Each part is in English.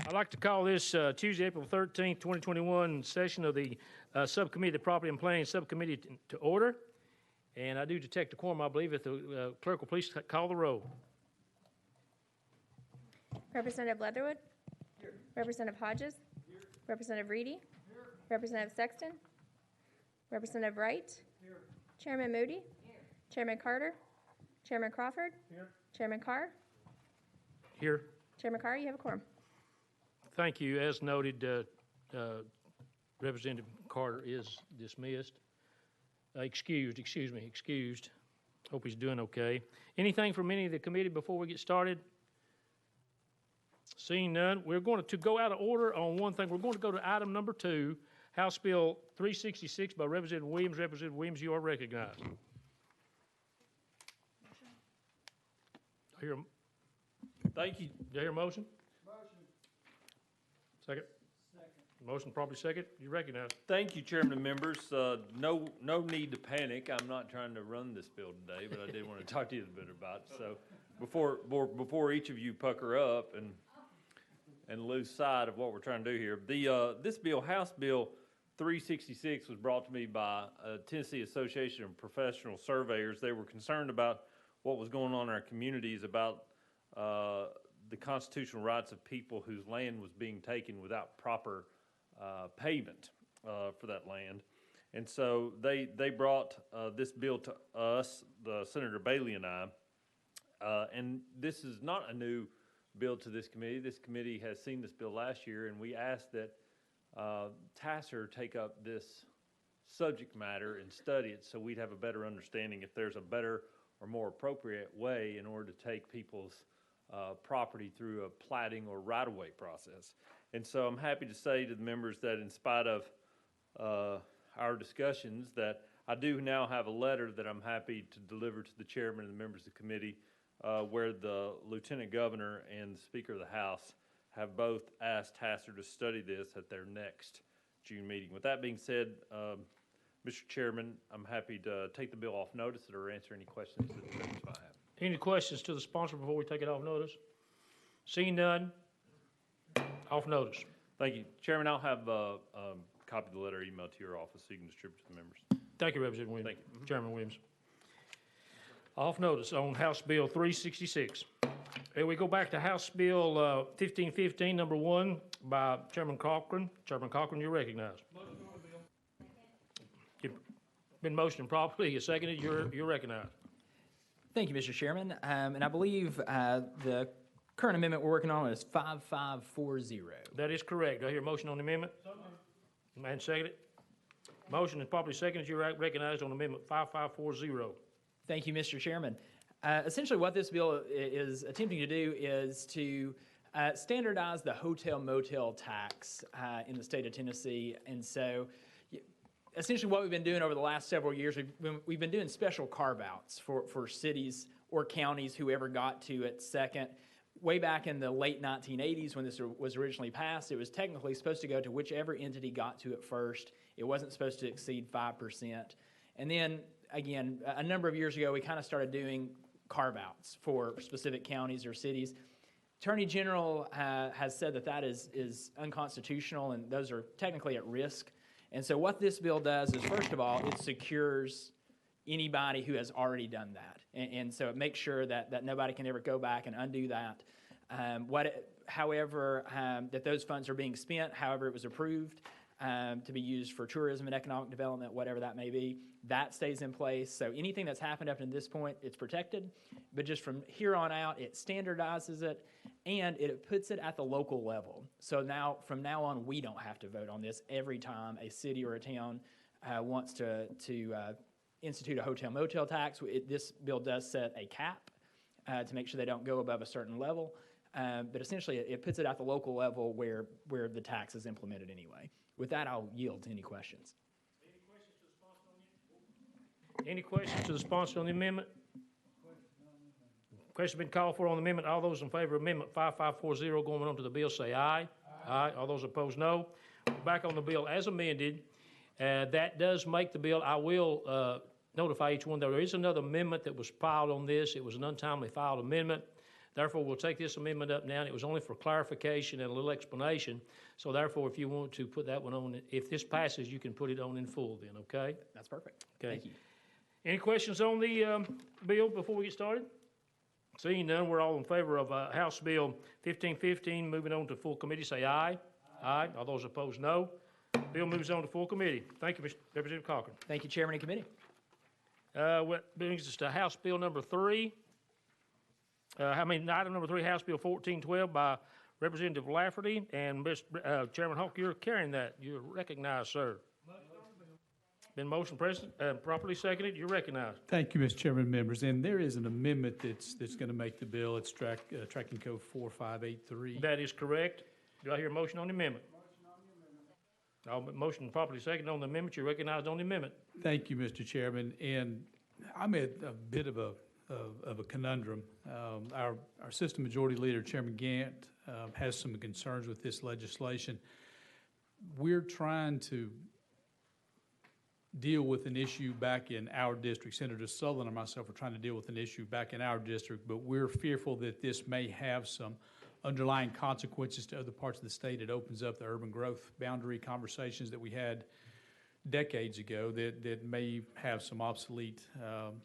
I'd like to call this Tuesday, April 13th, 2021 session of the Subcommittee, the Property and Planning Subcommittee to order. And I do detect a quorum, I believe, if the clerk will please call the roll. Representative Leatherwood. Here. Representative Hodges. Here. Representative Reedy. Here. Representative Sexton. Representative Wright. Here. Chairman Moody. Here. Chairman Carter. Chairman Crawford. Here. Chairman Carr. Here. Chairman Carr, you have a quorum. Thank you. As noted, Representative Carter is dismissed. Excused. Hope he's doing okay. Anything from any of the committee before we get started? Seeing none, we're going to go out of order on one thing. We're going to go to item number 2, House Bill 366 by Representative Williams. Representative Williams, you are recognized. Thank you. Do you hear a motion? Motion. Second? Second. Motion properly second. You recognize. Thank you, Chairman and members. No need to panic. I'm not trying to run this bill today, but I did want to talk to you a bit about it. So before each of you pucker up and lose sight of what we're trying to do here, this bill, House Bill 366, was brought to me by Tennessee Association of Professional Surveyors. They were concerned about what was going on in our communities about the constitutional rights of people whose land was being taken without proper payment for that land. And so they brought this bill to us, Senator Bailey and I, and this is not a new bill to this committee. This committee has seen this bill last year, and we asked that Tasser take up this subject matter and study it so we'd have a better understanding if there's a better or more appropriate way in order to take people's property through a platting or right-of-way process. And so I'm happy to say to the members that in spite of our discussions, that I do now have a letter that I'm happy to deliver to the chairman and the members of the committee where the Lieutenant Governor and the Speaker of the House have both asked Tasser to study this at their next June meeting. With that being said, Mr. Chairman, I'm happy to take the bill off notice or answer any questions that the members might have. Any questions to the sponsor before we take it off notice? Seeing none, off notice. Thank you. Chairman, I'll have a copy of the letter emailed to your office so you can distribute to the members. Thank you, Representative Williams. Thank you. Chairman Williams. Off notice on House Bill 366. And we go back to House Bill 1515, number 1, by Chairman Cochran. Chairman Cochran, you're recognized. Motion on the bill. You've been motioned properly. You seconded. You're recognized. Thank you, Mr. Chairman. And I believe the current amendment we're working on is 5540. That is correct. Do I hear a motion on the amendment? Man, seconded. Motion is properly seconded. You're recognized on Amendment 5540. Thank you, Mr. Chairman. Essentially, what this bill is attempting to do is to standardize the hotel-motel tax in the state of Tennessee. And so essentially what we've been doing over the last several years, we've been doing special carve-outs for cities or counties, whoever got to it second. Way back in the late 1980s when this was originally passed, it was technically supposed to go to whichever entity got to it first. It wasn't supposed to exceed 5%. And then, again, a number of years ago, we kind of started doing carve-outs for specific counties or cities. Attorney General has said that is unconstitutional, and those are technically at risk. And so what this bill does is, first of all, it secures anybody who has already done that. And so it makes sure that nobody can ever go back and undo that. However, that those funds are being spent, however it was approved to be used for tourism and economic development, whatever that may be, that stays in place. So anything that's happened up to this point, it's protected. But just from here on out, it standardizes it, and it puts it at the local level. So now, from now on, we don't have to vote on this every time a city or a town wants to institute a hotel-motel tax. This bill does set a cap to make sure they don't go above a certain level. But essentially, it puts it at the local level where the tax is implemented anyway. With that, I'll yield to any questions. Any questions to the sponsor on the amendment? Question been called for on the amendment. All those in favor of Amendment 5540 going on to the bill say aye. Aye. All those opposed, no. Back on the bill as amended. That does make the bill. I will notify each one. There is another amendment that was filed on this. It was an untimely filed amendment Therefore, we'll take this amendment up now, and it was only for clarification and a little explanation. So therefore, if you want to put that one on, if this passes, you can put it on in full then, okay? That's perfect. Okay. Thank you. Any questions on the bill before we get started? Seeing none, we're all in favor of House Bill 1515, moving on to full committee, say aye. Aye. All those opposed, no. Bill moves on to full committee. Thank you, Mr. Representative Cochran. Thank you, Chairman and Committee. What brings us to House Bill number 3. Item number 3, House Bill 1412 by Representative Lafferty, and Chairman Hawk, you're carrying that. You're recognized, sir. Been motion properly seconded. You're recognized. Thank you, Mr. Chairman, members. And there is an amendment that's going to make the bill. It's tracking code 4583. That is correct. Do I hear a motion on the amendment? Motion properly seconded on the amendment. You're recognized on the amendment. Thank you, Mr. Chairman. And I'm at a bit of a conundrum. Our System Majority Leader, Chairman Gant, has some concerns with this legislation. We're trying to deal with an issue back in our district. Senator Sutherland and myself are trying to deal with an issue back in our district, but we're fearful that this may have some underlying consequences to other parts of the state. It opens up the urban growth boundary conversations that we had decades ago that may have some obsolete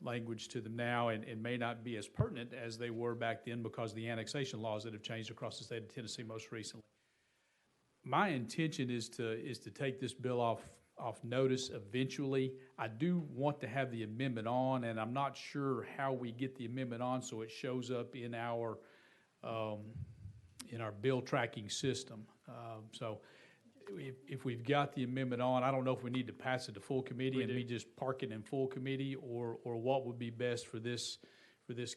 language to them now and may not be as pertinent as they were back then because of the annexation laws that have changed across the state of Tennessee most recently. My intention is to take this bill off notice eventually. I do want to have the amendment on, and I'm not sure how we get the amendment on so it shows up in our bill tracking system. So if we've got the amendment on, I don't know if we need to pass it to full committee and we just park it in full committee, or what would be best for this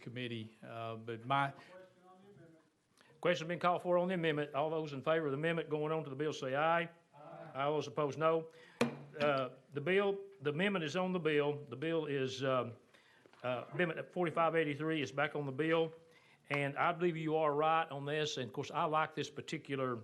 committee. But my Question been called for on the amendment. All those in favor of the amendment going on to the bill say aye. Aye. All those opposed, no. The amendment is on the bill. The bill is, amendment 4583 is back on the bill. And I believe you are right on this. And of course, I like this particular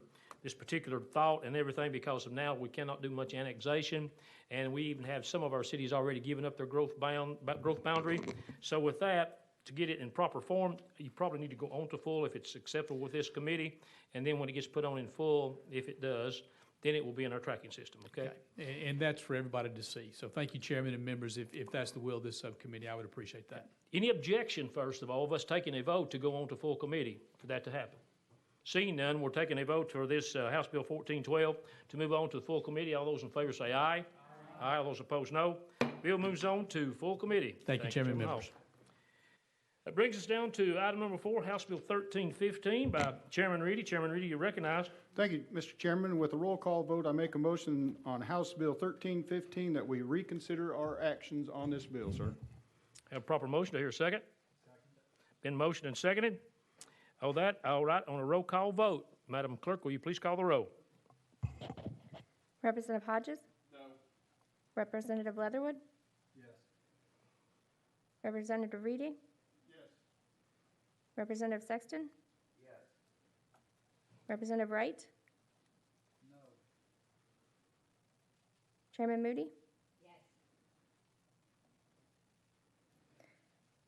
thought and everything because of now we cannot do much annexation. And we even have some of our cities already given up their growth boundary. So with that, to get it in proper form, you probably need to go on to full if it's acceptable with this committee. And then when it gets put on in full, if it does, then it will be in our tracking system, okay? And that's for everybody to see. So thank you, Chairman and members. If that's the will of this subcommittee, I would appreciate that. Any objection, first of all, of us taking a vote to go on to full committee for that to happen? Seeing none, we're taking a vote for this House Bill 1412 to move on to the full committee. All those in favor say aye. Aye. Aye. All those opposed, no. Bill moves on to full committee. Thank you, Chairman and members. House. That brings us down to item number 4, House Bill 1315 by Chairman Reedy. Chairman Reedy, you're recognized. Thank you, Mr. Chairman. With a roll call vote, I make a motion on House Bill 1315 that we reconsider our actions on this bill, sir. Have a proper motion. Do I hear a second? Been motioned and seconded. All right, on a roll call vote. Madam Clerk, will you please call the roll? Representative Hodges? No. Representative Leatherwood? Yes. Representative Reedy? Yes. Representative Sexton? Yes. Representative Wright? No. Chairman Moody? Yes.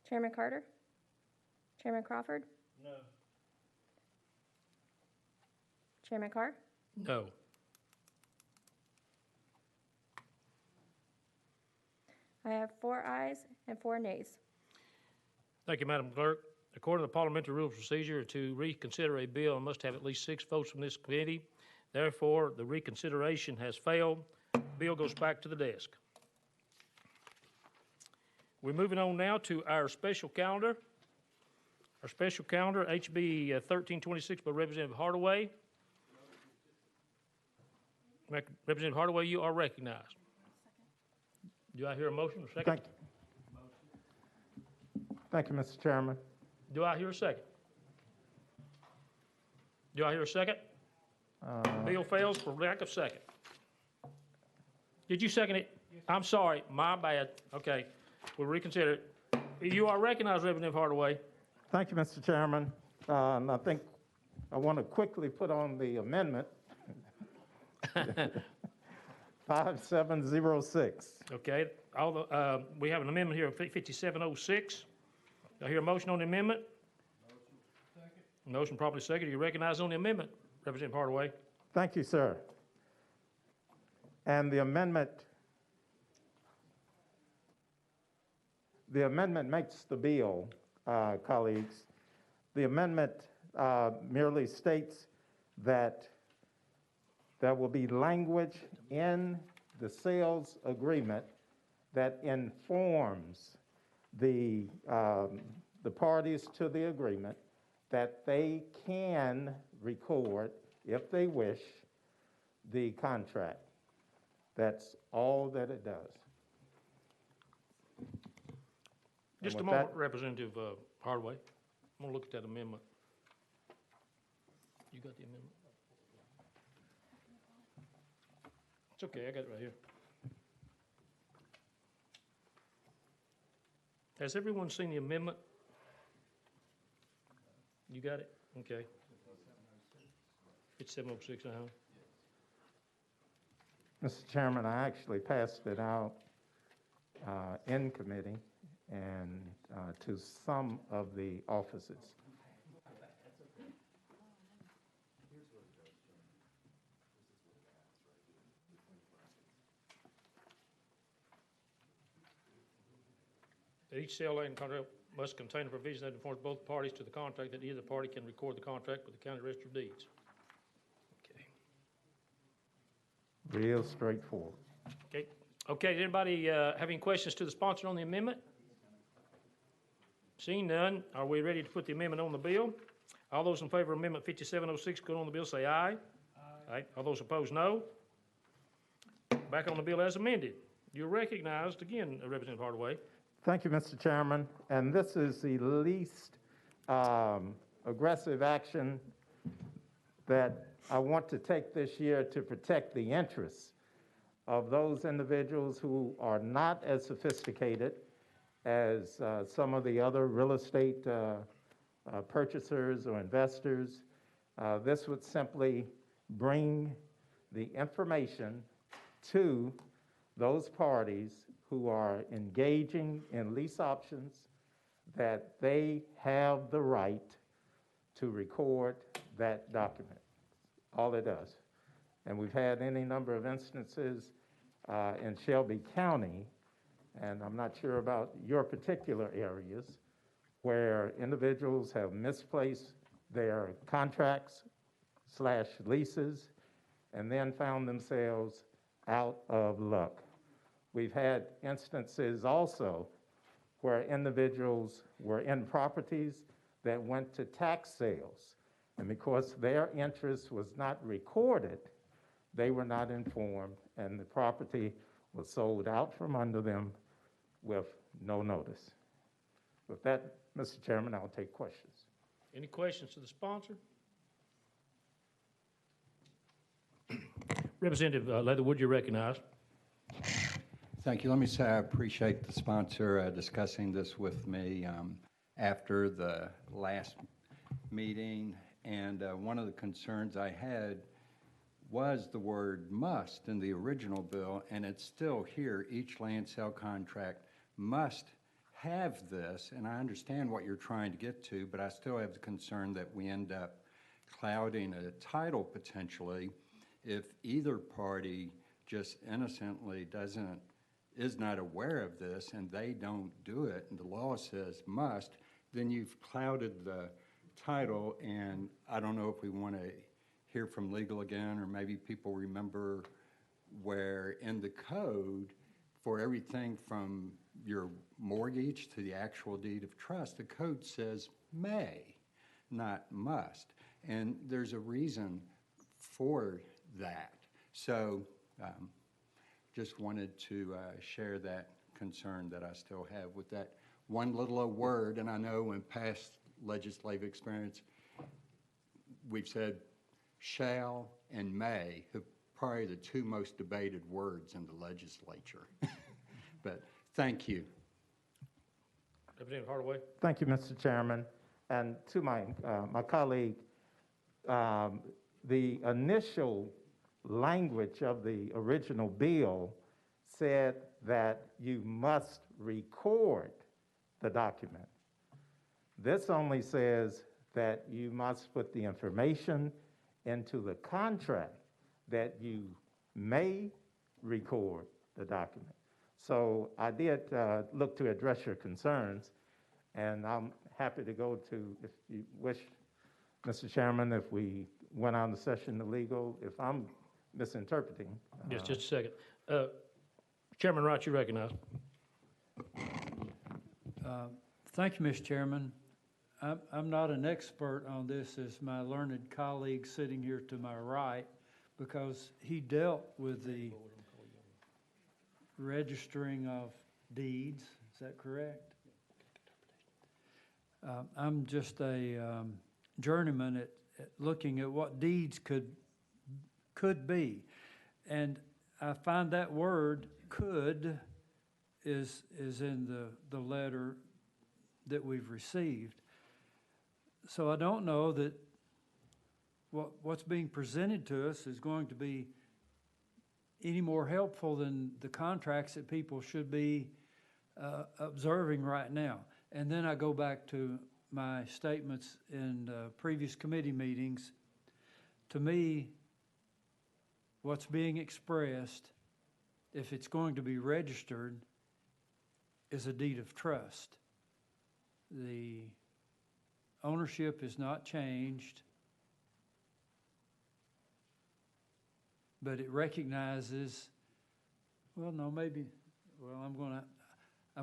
Chairman Carter? Chairman Crawford? No. Chairman Carr? No. I have 4 ayes and 4 nays. Thank you, Madam Clerk. According to the Parliamentary Rules of Procedure, to reconsider a bill, it must have at least 6 votes from this committee. Therefore, the reconsideration has failed. Bill goes back to the desk. We're moving on now to our special calendar. Our special calendar, HB 1326 by Representative Hardaway. Representative Hardaway, you are recognized. Do I hear a motion or second? Thank you, Mr. Chairman. Do I hear a second? Do I hear a second? Bill fails for lack of second. Did you second it? I'm sorry, my bad. Okay, we'll reconsider it. You are recognized, Representative Hardaway. Thank you, Mr. Chairman. And I think I want to quickly put on the amendment. 5706. Okay, we have an amendment here, 5706. Do I hear a motion on the amendment? Motion properly seconded. You recognize on the amendment, Representative Hardaway. Thank you, sir. And the amendment makes the bill, colleagues. The amendment merely states that there will be language in the sales agreement that informs the parties to the agreement that they can record, if they wish, the contract. That's all that it does. Just a with moment, that- Representative Hardaway. I'm gonna look at that amendment. You got the amendment? It's okay, I got it right here. Has everyone seen the amendment? You got it? Okay. It's 706, Mr. Chairman, I actually passed it out in committee and to some of the offices. That each sale and contract must contain a provision that informs both parties to the contract that either party can record the contract with the county register of deeds. Okay. Real straightforward. Okay. Okay, does anybody have any questions to the sponsor on the amendment? Seeing none, are we ready to put the amendment on the bill? All those in favor of Amendment 5706 going on the bill say aye. Aye. All those opposed, no. Back on the bill as amended. You're recognized again, Representative Hardaway. Thank you, Mr. Chairman. And this is the least aggressive action that I want to take this year to protect the interests of those individuals who are not as sophisticated as some of the other real estate purchasers or investors. This would simply bring the information to those parties who are engaging in lease options that they have the right to record that document. All it does. And we've had any number of instances in Shelby County, and I'm not sure about your particular areas, where individuals have misplaced their contracts/leases and then found themselves out of luck. We've had instances also where individuals were in properties that went to tax sales, and because their interest was not recorded, they were not informed, and the property was sold out from under them with no notice. With that, Mr. Chairman, I'll take questions. Any questions to the sponsor? Representative Leatherwood, you're recognized. Thank you. Let me say I appreciate the sponsor discussing this with me after the last meeting. And one of the concerns I had was the word must in the original bill, and it's still here. Each land sale contract must have this, and I understand what you're trying to get to, but I still have the concern that we end up clouding a title potentially if either party just innocently is not aware of this and they don't do it, and the law says must, then you've clouded the title, and I don't know if we want to hear from legal again, or maybe people remember where in the code, for everything from your mortgage to the actual deed of trust, the code says may, not must. And there's a reason for that. So just wanted to share that concern that I still have with that one little word. And I know in past legislative experience, we've said shall and may are probably the two most debated words in the legislature. But thank you. Representative Hardaway. Thank you, Mr. Chairman. And to my colleague, the initial language of the original bill said that you must record the document. This only says that you must put the information into the contract that you may record the document. So I did look to address your concerns, and I'm happy to go to, if you wish, Mr. Chairman, if we went on the session to legal, if I'm misinterpreting. Yes, just a second. Chairman Wright, you recognize. Thank you, Mr. Chairman. I'm not an expert on this as my learned colleague sitting here to my right, because he dealt with the registering of deeds. Is that correct? I'm just a journeyman at looking at what deeds could be. And I find that word "could" is in the letter that we've received. So I don't know that what's being presented to us is going to be any more helpful than the contracts that people should be observing right now. And then I go back to my statements in previous committee meetings. To me, what's being expressed, if it's going to be registered, is a deed of trust. The ownership is not changed, but it recognizes, well, no, maybe, well, I'm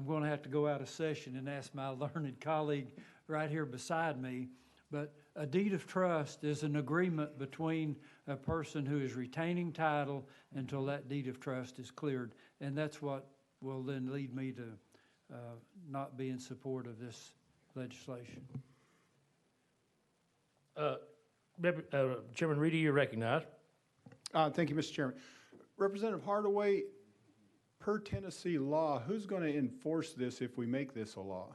going to have to go out of session and ask my learned colleague right here beside me. But a deed of trust is an agreement between a person who is retaining title until that deed of trust is cleared. And that's what will then lead me to not be in support of this legislation. Chairman Reedy, you recognize. Thank you, Mr. Chairman. Representative Hardaway, per Tennessee law, who's going to enforce this if we make this a law?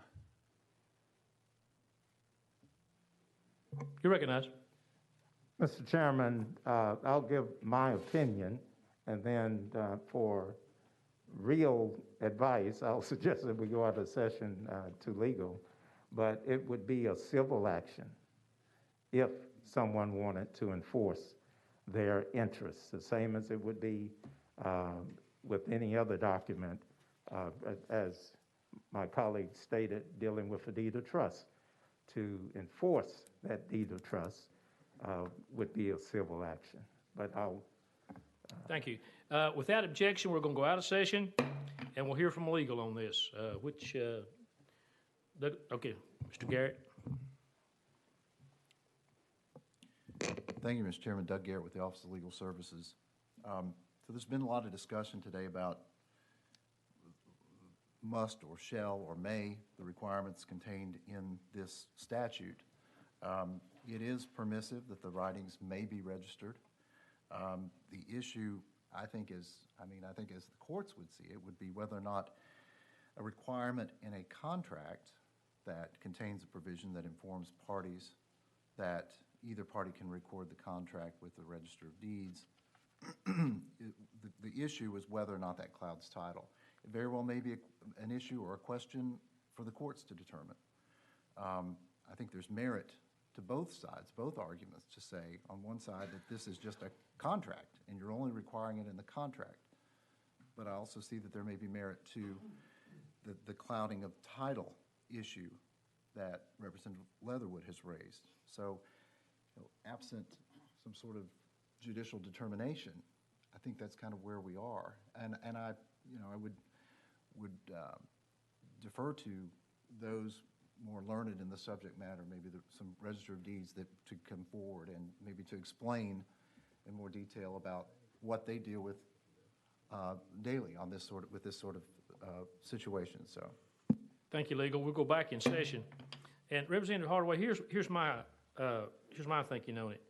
You recognize. Mr. Chairman, I'll give my opinion, and then for real advice, I'll suggest that we go out of session to legal, but it would be a civil action if someone wanted to enforce their interests, the same as it would be with any other document, as my colleague stated, dealing with a deed of trust. To enforce that deed of trust would be a civil action, but I'll... Thank you. Without objection, we're going to go out of session, and we'll hear from legal on this. Okay, Mr. Garrett. Thank you, Mr. Chairman. Doug Garrett with the Office of Legal Services. So there's been a lot of discussion today about must or shall or may, the requirements contained in this statute. It is permissive that the writings may be registered. The issue, I think as the courts would see it, would be whether or not a requirement in a contract that contains a provision that informs parties that either party can record the contract with the Register of Deeds. The issue is whether or not that clouds title. It very well may be an issue or a question for the courts to determine. I think there's merit to both sides, both arguments, to say on one side that this is just a contract and you're only requiring it in the contract. But I also see that there may be merit to the clouding of title issue that Representative Leatherwood has raised. So, absent some sort of judicial determination, I think that's kind of where we are. And I would defer to those more learned in the subject matter, maybe some Register of Deeds that to come forward and maybe to explain in more detail about what they deal with daily on with this sort of situation. So, Thank you, legal. We'll go back in session. And Representative Hardaway, here's my thinking on it.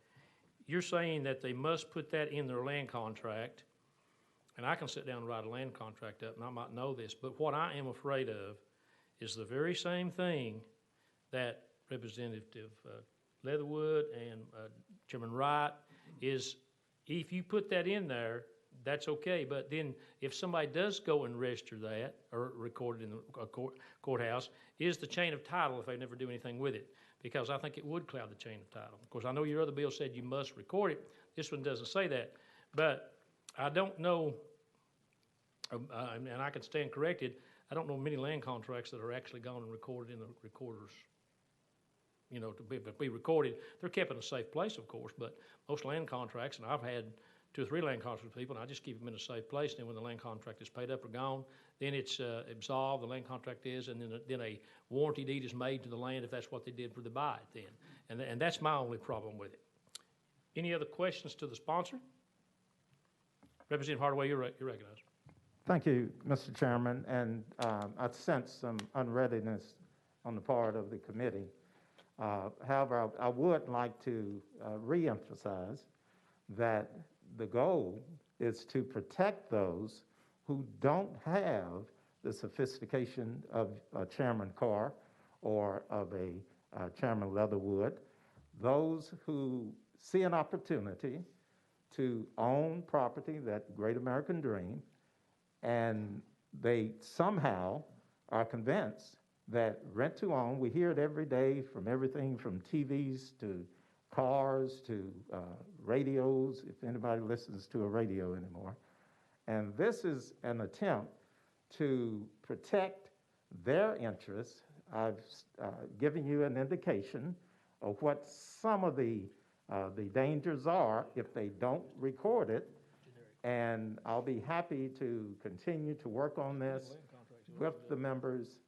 You're saying that they must put that in their land contract, and I can sit down and write a land contract up, and I might know this, but what I am afraid of is the very same thing that Representative Leatherwood and Chairman Wright is, if you put that in there, that's okay, but then if somebody does go and register that or record it in the courthouse, is the chain of title if they never do anything with it. because I think it would cloud the chain of title. Of course, I know your other bill said you must record it. This one doesn't say that. But I don't know, and I can stand corrected, I don't know many land contracts that are actually gone and recorded in the recorders, you know, to be recorded. They're kept in a safe place, of course, but most land contracts, and I've had 2 or 3 land contracts with people, and I just keep them in a safe place. And then when the land contract is paid up or gone, then it's absolved, the land contract is, and then a warranty deed is made to the land if that's what they did for the buy it then. And that's my only problem with it. Any other questions to the sponsor? Representative Hardaway, you're recognized. Thank you, Mr. Chairman, and I sense some unreadiness on the part of the committee. However, I would like to reemphasize that the goal is to protect those who don't have the sophistication of Chairman Carr or of a Chairman Leatherwood, those who see an opportunity to own property, that great American dream, and they somehow are convinced that rent to own, we hear it every day from everything from TVs to cars to radios, if anybody listens to a radio anymore. And this is an attempt to protect their interests. I've given you an indication of what some of the dangers are if they don't record it. And I'll be happy to continue to work on this with the members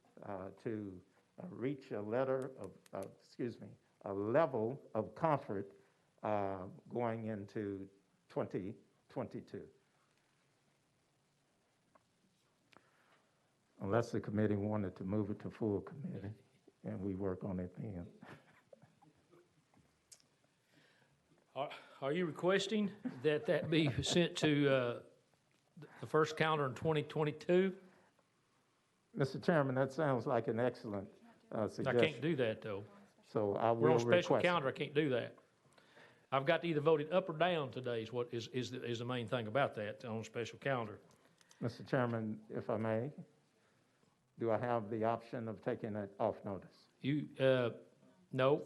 to reach a letter of, a level of comfort going into 2022. Unless the committee wanted to move it to full committee and we work on it then. Are you requesting that be sent to the first calendar in 2022? Mr. Chairman, that sounds like an excellent I suggestion. can't do that, though. So I We're will on special request. calendar, I can't do that. I've got to either vote it up or down today is what is the main thing about that on special calendar. Mr. Chairman, if I may, do I have the option of taking it off notice? You, no.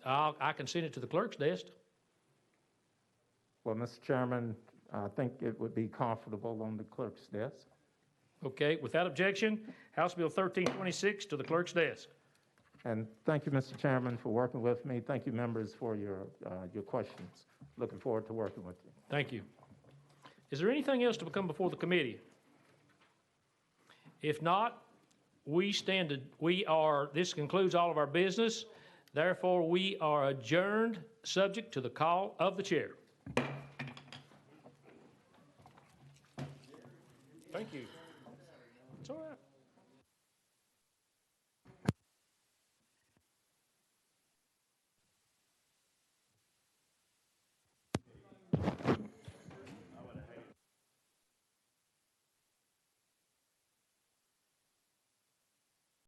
I can send it to the clerk's desk. Well, Mr. Chairman, I think it would be comfortable on the clerk's desk. Okay, without objection, House Bill 1326 to the clerk's desk. And thank you, Mr. Chairman, for working with me. Thank you, members, for your questions. Looking forward to working with you. Thank you. Is there anything else to come before the committee? If not, this concludes all of our business. Therefore, we are adjourned, subject to the call of the chair. Thank you. It's all right.